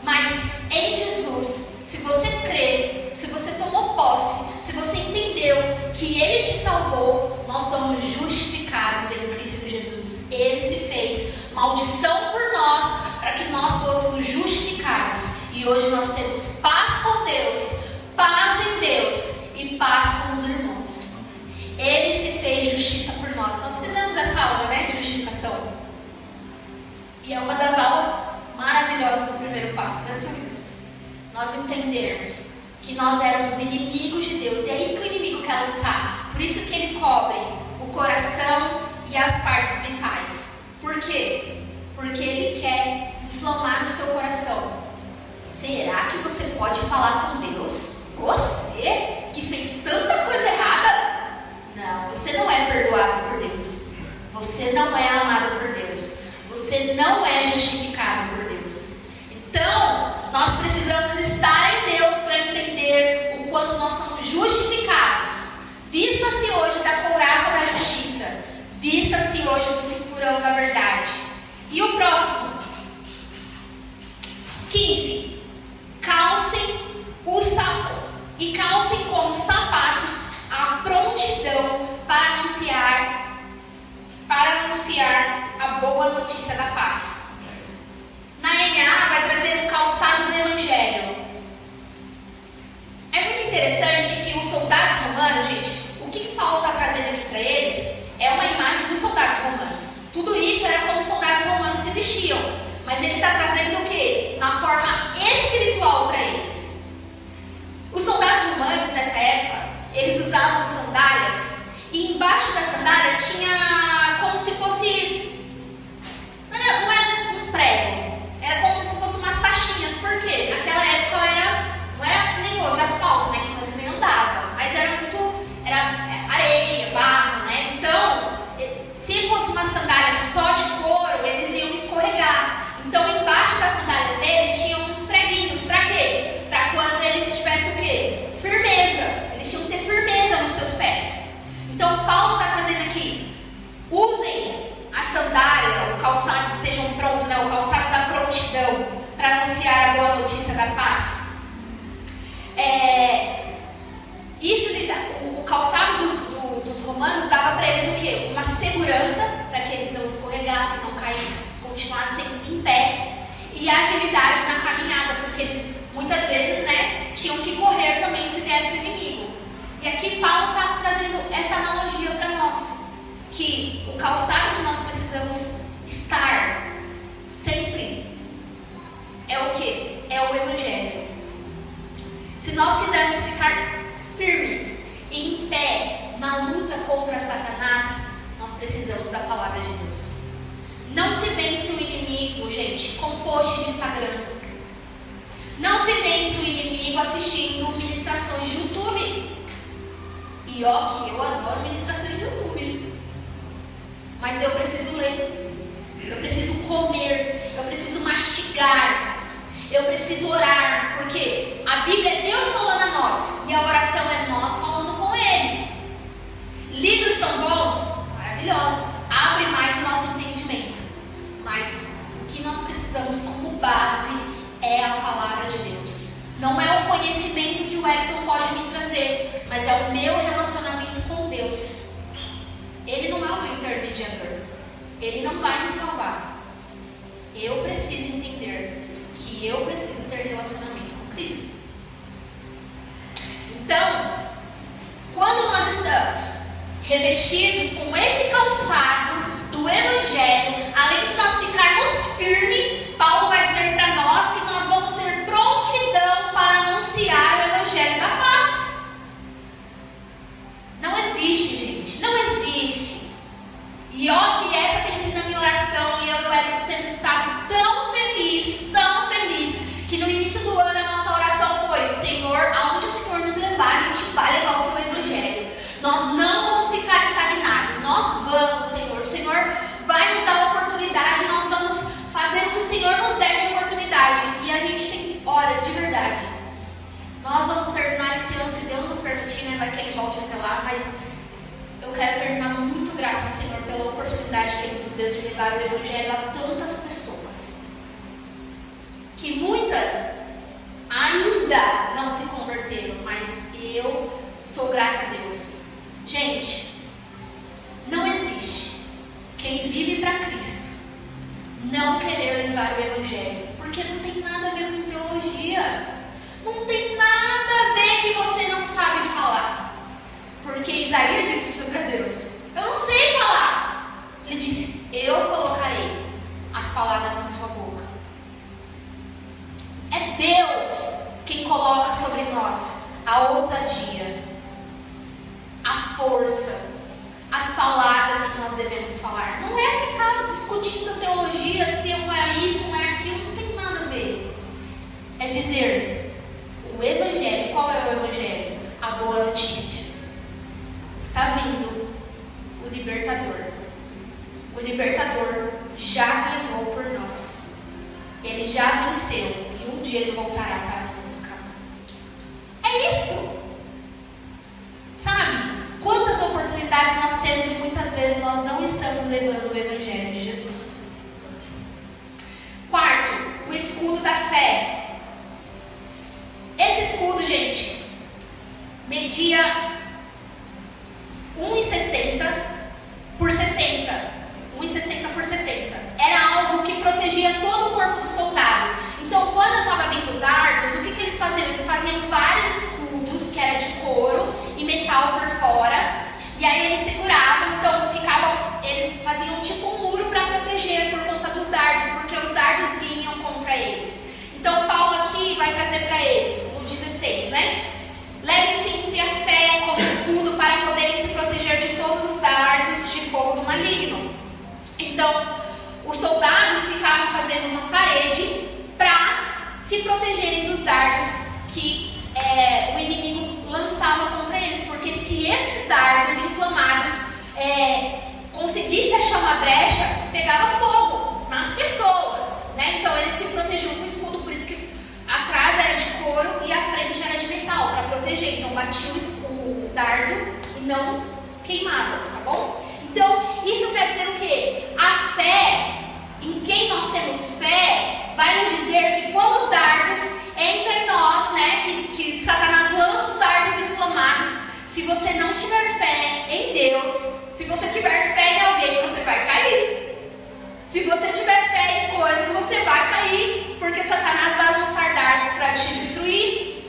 Mas em Jesus, se você crê, se você tomou posse, se você entendeu que Ele te salvou, nós somos justificados em Cristo Jesus. Ele se fez maldição por nós, para que nós fôssemos justificados. E hoje nós temos paz com Deus, paz em Deus e paz com os irmãos. Ele se fez justiça por nós. Nós fizemos essa aula, né, de justificação. E é uma das aulas maravilhosas do primeiro passo, né, Silvio? Nós entendermos que nós éramos inimigos de Deus. E é isso que o inimigo quer lançar. Por isso que ele cobre o coração e as partes vitais. Por quê? Porque ele quer inflamar o seu coração. Será que você pode falar com Deus? Você que fez tanta coisa errada? Não, você não é perdoado por Deus. Você não é amado por Deus. Você não é justificado por Deus. Então, nós precisamos estar em Deus para entender o quanto nós somos justificados. Vista-se hoje da couraça da justiça. Vista-se hoje do cinturão da verdade. E o próximo? 15. Calcem o saco. E calcem como sapatos a prontidão para anunciar a boa notícia da paz. Na NA vai trazer o calçado do Evangelho. É muito interessante que os soldados romanos, gente, o que Paulo está trazendo aqui para eles é uma imagem dos soldados romanos. Tudo isso era como os soldados romanos se vestiam, mas ele está trazendo o quê? Na forma espiritual para eles. Os soldados romanos nessa época, eles usavam sandálias e embaixo da sandália tinha como se fosse, não era um prego, era como se fosse umas taxinhas. Por quê? Naquela época não era que nem hoje, asfalto, né? Que senão eles nem andavam, mas era areia, barro, né? Então, se fosse uma sandália só de couro, eles iam escorregar. Então, embaixo das sandálias deles tinham uns preguinhos. Pra quê? Pra quando eles tivessem o quê? Firmeza. Eles tinham que ter firmeza nos seus pés. Então, Paulo está trazendo aqui: usem a sandália, o calçado, estejam prontos, né? O calçado da prontidão para anunciar a boa notícia da paz. O calçado dos romanos dava para eles o quê? Uma segurança para que eles não escorregassem, não caíssem, continuassem em pé, e agilidade na caminhada, porque eles muitas vezes, né, tinham que correr também se viesse o inimigo. E aqui Paulo está trazendo essa analogia para nós, que o calçado que nós precisamos estar sempre é o quê? É o Evangelho. Se nós quisermos ficar firmes, em pé, na luta contra Satanás, nós precisamos da palavra de Deus. Não se vence o inimigo, gente, com post de Instagram. Não se vence o inimigo assistindo ministrações de YouTube. E ó, que eu adoro ministrações de YouTube. Mas eu preciso ler. Eu preciso comer. Eu preciso mastigar. Eu preciso orar. Porque a Bíblia é Deus falando a nós. E a oração é nós falando com Ele. Livros são bons? Maravilhosos. Abre mais o nosso entendimento. Mas o que nós precisamos como base é a palavra de Deus. Não é o conhecimento que o Wellington pode me trazer, mas é o meu relacionamento com Deus. Ele não é o meu intermediador. Ele não vai me salvar. Eu preciso entender que eu preciso ter relacionamento com Cristo. Então, quando nós estamos revestidos com esse calçado do Evangelho, além de nós ficarmos firmes, Paulo vai dizer para nós que nós vamos ter prontidão para anunciar o Evangelho da paz. Não existe, gente, não existe. E ó, que essa tem sido a minha oração, e eu e o Wellington temos estado tão feliz, que no início do ano a nossa oração foi: Senhor, aonde o Senhor Nós não vamos ficar estagnados. Nós vamos, Senhor. O Senhor vai nos dar a oportunidade. Nós vamos fazer o que o Senhor nos der de oportunidade. E a gente tem, olha, de verdade. Nós vamos terminar esse ano, se Deus nos permitir, né? Vai que Ele volte até lá. Mas eu quero terminar muito grato ao Senhor pela oportunidade que Ele nos deu de levar o Evangelho a tantas pessoas. Que muitas ainda não se converteram, mas eu sou grata a Deus. Gente, não existe quem vive para Cristo não querer levar o Evangelho, porque não tem nada a ver com teologia, não tem nada a ver que você não sabe falar, porque Isaías disse sobre Deus: eu não sei falar. Ele disse: eu colocarei as palavras na sua boca. É Deus quem coloca sobre nós a ousadia, a força, as palavras que nós devemos falar. Não é ficar discutindo teologia, se não é isso, não é aquilo, não tem nada a ver. É dizer o Evangelho. Qual é o Evangelho? A boa notícia. Está vindo o libertador. O libertador já ganhou por nós. Ele já venceu. E um dia ele voltará para nos buscar. É isso. Sabe? Quantas oportunidades nós temos e muitas vezes nós não estamos levando o Evangelho de Jesus. Quarto, o escudo da fé. Esse escudo, gente, media 1,60 por 70. 1,60 por 70. Era algo que protegia todo o corpo do soldado. Então, quando estava vindo dardos, o que eles faziam? Eles faziam vários escudos, que era de couro e metal por fora. E aí eles seguravam, então eles faziam tipo um muro para proteger por conta dos dardos, porque os dardos vinham contra eles. Então, Paulo aqui vai trazer para eles, no 16, né? Levem sempre a fé como escudo para poderem se proteger de todos os dardos de fogo do maligno. Então, os soldados ficavam fazendo uma parede para se protegerem dos dardos que o inimigo lançava contra eles. Porque se esses dardos inflamados conseguissem achar uma brecha, pegava fogo nas pessoas, né? Então, eles se protegiam com escudo, por isso que atrás era de couro e a frente era de metal, para proteger. Então, batia o dardo e não queimava, tá bom? Então, isso quer dizer o quê? A fé, em quem nós temos fé, vai nos dizer que quando os dardos entram em nós, né, que Satanás lança os dardos inflamados, se você não tiver fé em Deus, se você tiver fé em alguém, você vai cair. Se você tiver fé em coisas, você vai cair, porque Satanás vai lançar dardos para te destruir.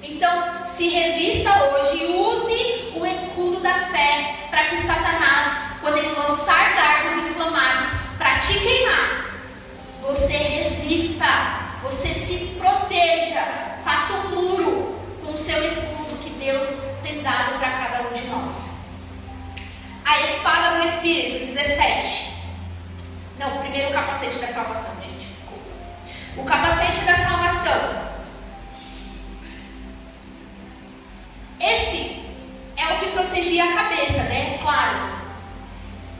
Então, se revista hoje e use o escudo da fé para que Satanás, quando ele lançar dardos inflamados para te queimar, você resista, você se proteja, faça um muro com o seu escudo que Deus tem dado para cada um de nós. A espada do Espírito, 17. Não, primeiro o capacete da salvação, gente, desculpa. O capacete da salvação. Esse é o que protegia a cabeça, né? Claro.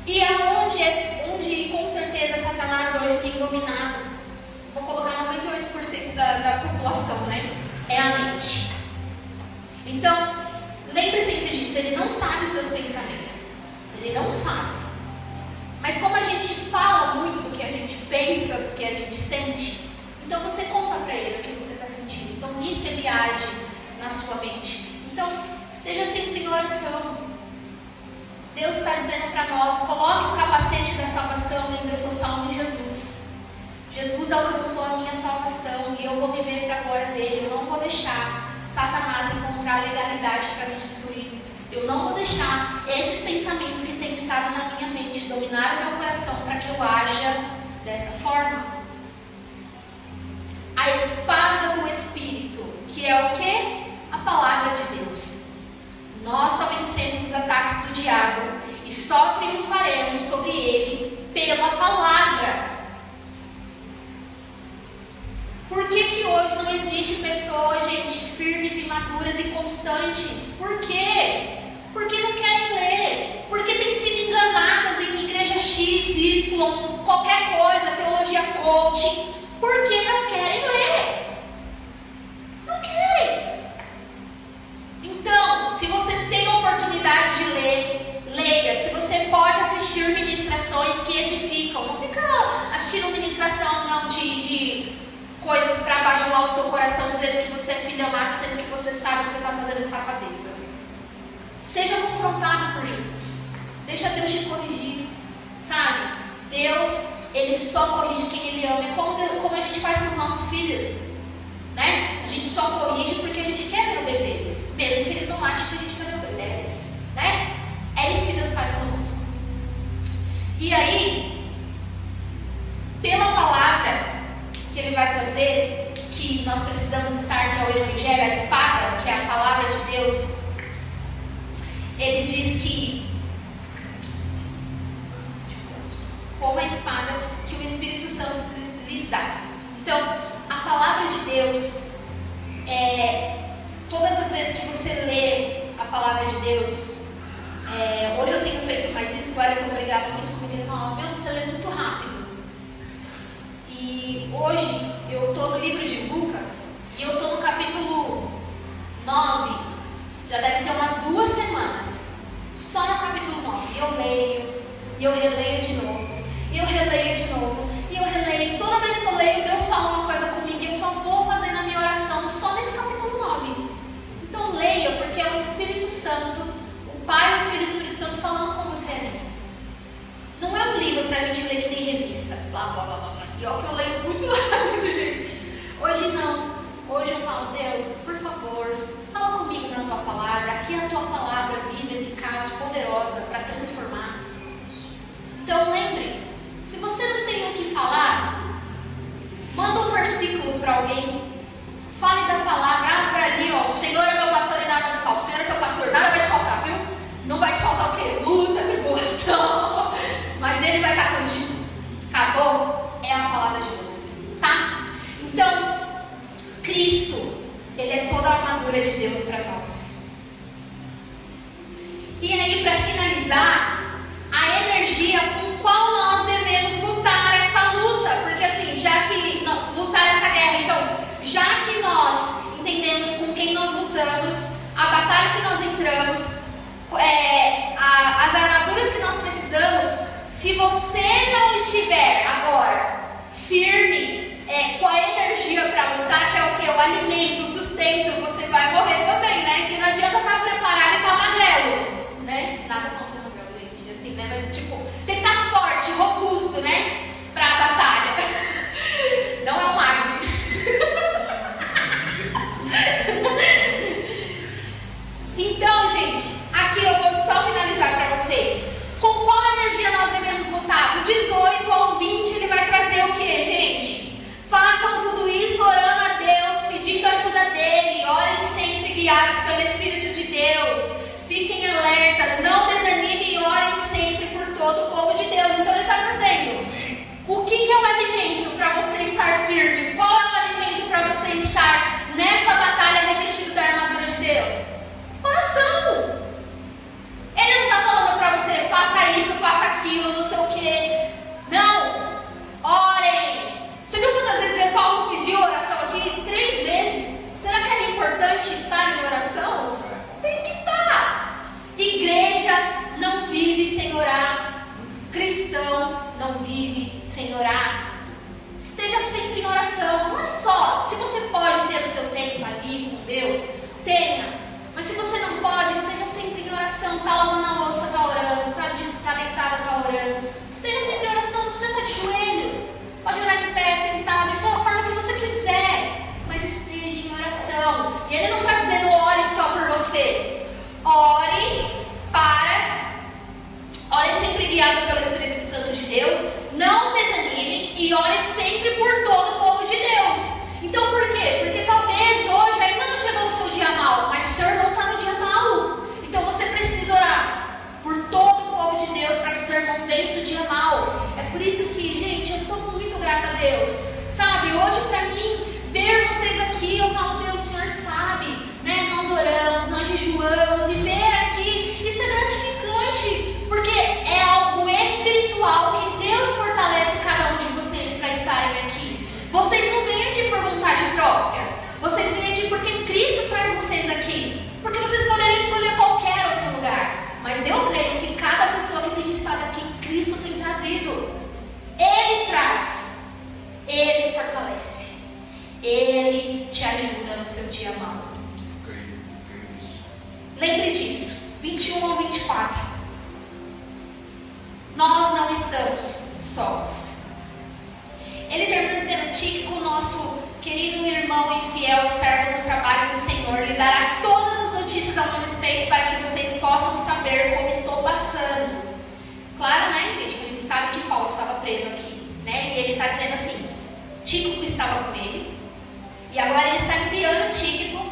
E onde com certeza Satanás hoje tem dominado, vou colocar 98% da população, né? É a mente. Então, lembre sempre disso, ele não sabe os seus pensamentos. Ele não sabe. Mas como a gente fala muito do que a gente pensa, do que a gente sente, então você conta para ele o que você está sentindo. Então nisso ele age na sua mente. Então esteja sempre em oração. Deus está dizendo para nós: coloque o capacete da salvação. Lembre, eu sou salvo em Jesus. Jesus alcançou a minha salvação e eu vou viver para a glória dele. Eu não vou deixar Satanás encontrar legalidade para me destruir. Eu não vou deixar esses pensamentos que têm estado na minha mente dominar o meu coração para que eu haja dessa forma. A espada do Espírito, que é o quê? A palavra de Deus. Nós só vencemos os ataques do diabo e só triunfaremos sobre ele pela palavra. Por que hoje não existe pessoas, gente, firmes e maduras e constantes? Por quê? Porque não Y, qualquer coisa, teologia coaching, porque não querem ler. Não querem. Então, se você tem a oportunidade de ler, leia. Se você pode assistir ministrações que edificam, não fica assistindo ministração não de coisas para bajular o seu coração, dizendo que você é filho amado, sendo que você sabe que você está fazendo safadeza. Seja confrontado por Jesus. Deixa Deus te corrigir, sabe? Deus, Ele só corrige quem Ele ama. É como a gente faz com os nossos filhos, né? A gente só corrige porque a gente quer ver o bem deles, mesmo que eles não achem que a gente quer ver o bem deles, né? É isso que Deus faz conosco. E aí, pela palavra que Ele vai trazer, que nós precisamos estar, que é o Evangelho, a espada, que é a palavra de Deus, Ele diz que como a espada que o Espírito Santo lhes dá. Então, a palavra de Deus, todas as vezes que você lê a palavra de Deus, hoje eu tenho feito mais isso, o Wellington brigava muito comigo, ele falava, meu, você lê muito rápido. E hoje eu estou no livro de Lucas, e eu estou no capítulo 9, já deve ter umas 2 semanas, só no capítulo 9, eu leio, e eu releio de novo, e eu releio de novo, e eu releio, toda vez que eu leio, Deus fala uma coisa comigo, e eu só vou fazer na minha oração, só nesse capítulo 9, então leia, porque é o Espírito Santo, o Pai, o Filho e o Espírito Santo falando com você ali. Não é um livro pra gente ler que nem revista, blá blá blá blá. E ó, que eu leio muito rápido, gente. Hoje não. Hoje eu falo, Deus, por favor, fala comigo na tua palavra. Aqui é a tua palavra viva, eficaz, poderosa para transformar. Então lembre, se você não tem o que falar, manda um versículo para alguém. Fale da palavra, abra ali, ó. O Senhor é meu pastor e nada me falta. O Senhor é seu pastor, nada vai te faltar, viu? Não vai te faltar o quê? Luta, tribulação. Mas Ele vai estar contigo. Acabou? É a palavra de Deus, tá? Então, Cristo, Ele é toda a armadura de Deus para nós. E aí, para finalizar, a energia com qual nós devemos lutar essa luta, porque assim, já que lutar essa guerra, então, já que nós entendemos com quem nós lutamos, a batalha que nós entramos, as armaduras que nós precisamos, se você não estiver agora firme, com a energia para lutar, que é o que? O alimento, o sustento, você vai morrer também, né? Que não adianta estar preparado e estar magrelo, né? Nada contra magrelo, gente, assim, né? Mas tipo, tem que estar forte, robusto, né? Para a batalha. Não é um magro. Então, gente, aqui eu vou só finalizar para vocês. Com qual energia nós devemos lutar? Do 18 ao 20 ele vai trazer o que, gente? Façam tudo isso orando a Deus, pedindo a ajuda dele. Orem sempre guiados pelo Espírito de Deus. Fiquem alertas, não desanimem e orem sempre por todo o povo de Deus. Então ele está trazendo o que é o alimento para você estar firme? Qual é o alimento para você estar nessa batalha revestido da armadura de Deus? Oração. Ele não está falando para você, faça isso, faça aquilo, não sei o que. Não. Orem. Você viu quantas vezes Paulo pediu oração aqui? 3 vezes. Será que era importante estar em oração? Tem que estar. Igreja não vive sem orar. Cristão não vive sem orar. Esteja sempre em oração. Não é só, se você pode ter o seu tempo ali com Deus, tenha. Mas se você não pode, esteja sempre em oração. Está lavando a louça, está orando. Está deitada, está orando. Esteja sempre em oração. Você está de joelhos. Pode orar de pé, sentado. Isso é a forma que você quiser. Mas esteja em oração. E ele não está dizendo ore só por você. Ore sempre guiado pelo Espírito Santo de Deus. Não desanime e ore sempre por todo o povo de Deus. Então por quê? Porque talvez hoje ainda não chegou o seu dia mal, mas o seu irmão está no dia mal. E nós não estamos sós. Ele termina dizendo: Tíquico, nosso querido irmão e fiel servo no trabalho do Senhor, lhe dará todas as notícias ao meu respeito para que vocês possam saber como estou passando. Claro, né, gente, que a gente sabe que Paulo estava preso aqui, né? E ele está dizendo assim: Tíquico estava com ele, e agora ele está enviando Tíquico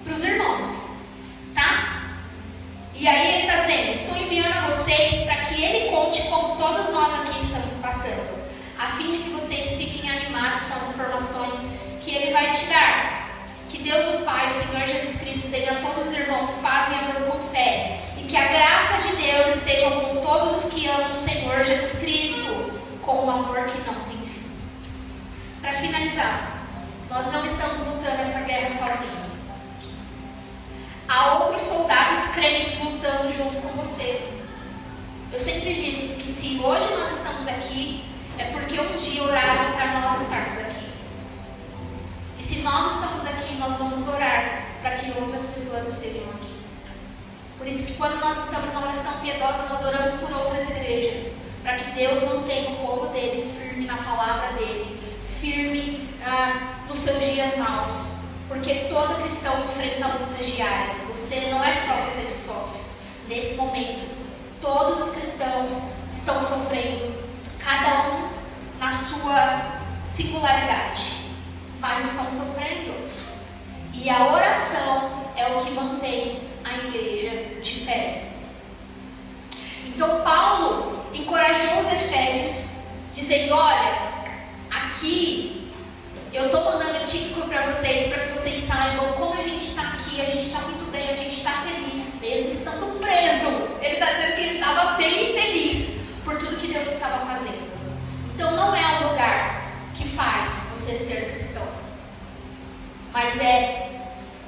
para os irmãos, tá? E aí ele está dizendo: estou enviando a vocês para que ele conte como todos nós aqui estamos passando, a fim de que vocês fiquem animados com as informações que ele vai te dar. Que Deus o Pai, o Senhor Jesus Cristo, dê a todos os irmãos paz e amor com fé, e que a graça de Deus esteja com todos os que amam o Senhor Jesus Cristo, com um amor que não tem fim. Para finalizar, nós não estamos lutando essa guerra sozinhos. Há outros soldados crentes lutando junto com você. Eu sempre digo que se hoje nós estamos aqui, é porque um dia oraram para nós estarmos aqui. E se nós estamos aqui, nós vamos orar para que outras pessoas estejam aqui. Por isso que quando nós estamos na oração piedosa, nós oramos por outras igrejas, para que Deus mantenha o povo dele firme na palavra dele, firme nos seus dias maus. Porque todo cristão enfrenta lutas diárias. Você não é só você que sofre. Nesse momento, todos os cristãos estão sofrendo, cada um na sua singularidade, mas estão sofrendo. E a oração é o que mantém a igreja de pé. Então Paulo encorajou os efésios, dizendo: olha, aqui eu estou mandando Tíquico para vocês, para que vocês saibam como a gente está aqui, a gente está muito bem, a gente está feliz, mesmo estando preso. Ele está dizendo que ele estava bem feliz por tudo que Deus estava fazendo. Então não é o lugar que faz você ser cristão, mas é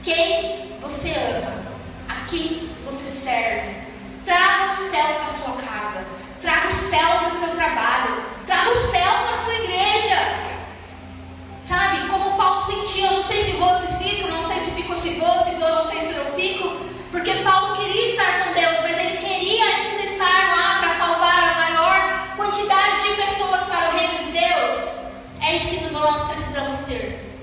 quem você ama, a quem você serve. Traga o céu para a sua casa, traga o céu para o seu trabalho, traga o céu para a sua igreja. Sabe, como Paulo sentia, eu não sei se vou, se fico, não sei se fico, se vou, não sei se não fico, porque Paulo queria estar com Deus, mas ele queria ainda estar lá para salvar a maior quantidade de pessoas para o reino de Deus. É isso que nós precisamos ter.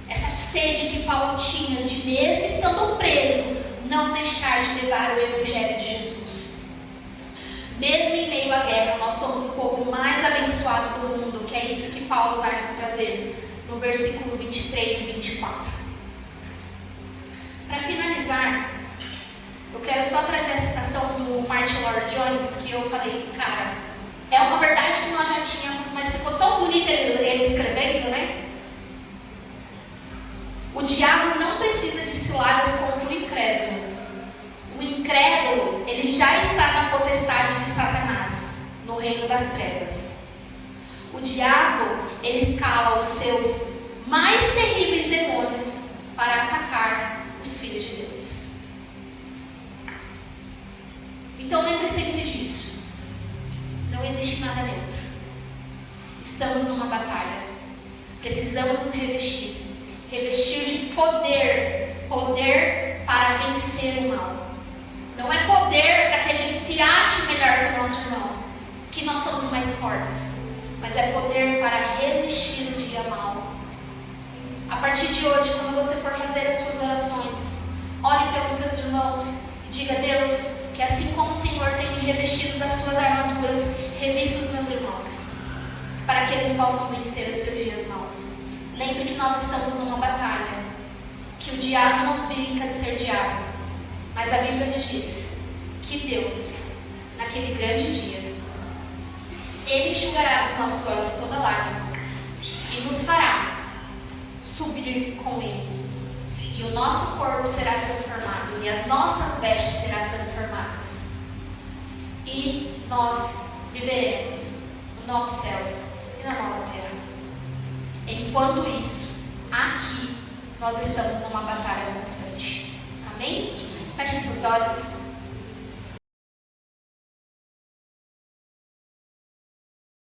Essa sede que Paulo tinha de, mesmo estando preso, não deixar de levar o evangelho de Jesus. Mesmo em meio à guerra, nós somos o povo mais abençoado do mundo, que é isso que Paulo vai nos trazer no versículo 23 e 24. Para finalizar, eu quero só trazer a citação do Martin Lloyd-Jones, que eu falei, cara, é uma verdade que nós já tínhamos, mas ficou tão bonito ele escrevendo, né? O diabo não precisa de ciladas contra o incrédulo. O incrédulo, ele já está na potestade de Satanás, no reino das trevas. O diabo, ele escala os seus mais terríveis demônios para atacar os filhos de Deus. Então lembre sempre disso. Não existe nada neutro. Estamos numa batalha. Precisamos nos revestir. Revestir de poder. Poder para vencer o mal. Não é poder para que a gente se ache melhor que o nosso irmão, que nós somos mais fortes. Mas é poder para resistir no dia mal. A partir de hoje, quando você for fazer as suas orações, ore pelos seus irmãos e diga: Deus, que assim como o Senhor tem me revestido das suas armaduras, revista os meus irmãos, para que eles possam vencer os seus dias maus. Lembre que nós estamos numa batalha, que o diabo não brinca de ser diabo, mas a Bíblia nos diz que Deus, naquele grande dia, Ele enxugará dos nossos olhos toda lágrima e nos fará subir com Ele. E o nosso corpo será transformado e as nossas vestes serão transformadas. E nós viveremos nos novos céus e na nova terra. Enquanto isso, aqui nós estamos numa batalha constante. Amém? Feche seus olhos.